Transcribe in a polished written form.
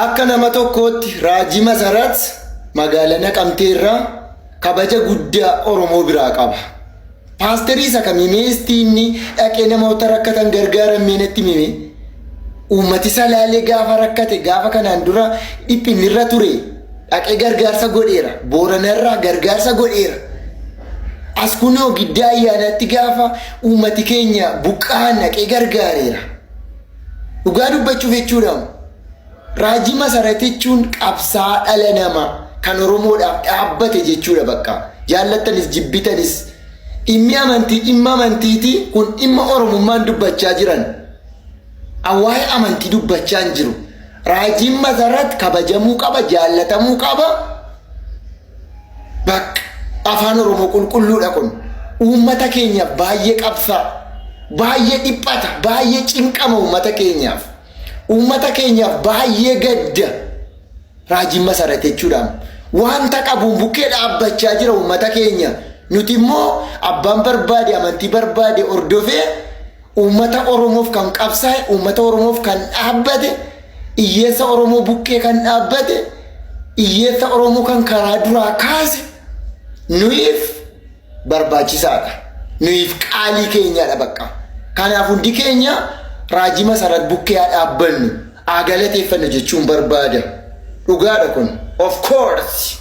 akka nama tokkootti Raajii Masarat magaalaa Naqamteerraa kabaja guddaa Oromoo biraa qaba. Paasterii isa kamimeestiinni dhaqee namoota rakkatan gargaaran meenatti mime. Uummati salaalee gaafa rakkate gaafa kanaan dura dhiphinirra ture dhaqee gargaarsa godheera. Booranarraa gargaarsa godheera. As kunoo giddaa ayyaanatti gaafa uummati keenya buqqaan dhaqee gargaareera. Dhugaa dubbachuuf jechuudha. Raajii Masarat jechuun qabsaa dhala namaa kan Oromoodhaaf dhaabbate jechuudha bakka. Jaallattanis jibbitanis dhimmi amantiiti kun dhimma Oromummaan dubbachaa jiran. Waa'ee amantii dubbachaa hin jiru. Raajiin Masarat kabajamuu qaba, jaallatamuu qaba. Bakka afaan Oromoo qulqulluudha kun. Uummata keenyaaf baay'ee qabsaa, baay'ee dhiphata, baay'ee cinqama uummata keenyaaf. Uummata keenyaaf baay'ee gadda. Raajiin Masarat jechuudha. Wanta qabuun bukkee dhaabbachaa jira uummata keenya. Nuti immoo abbaan barbaade amantii barbaade hordofee uummata Oromoof kan qabsaa'e, uummata Oromoof kan dhaabbate, hiyyeessa Oromoo bukkee kan dhaabbate, hiyyeessa Oromoo kan karaa duraa kaase nuyiif barbaachisaadha. Nuyiif qaalii keenyaadha bakka. Kanaaf hundi keenya Raajii Masarat bukkee dhaabbannu, galateeffannu jechuun barbaada. Dhugaadha kun. Of course.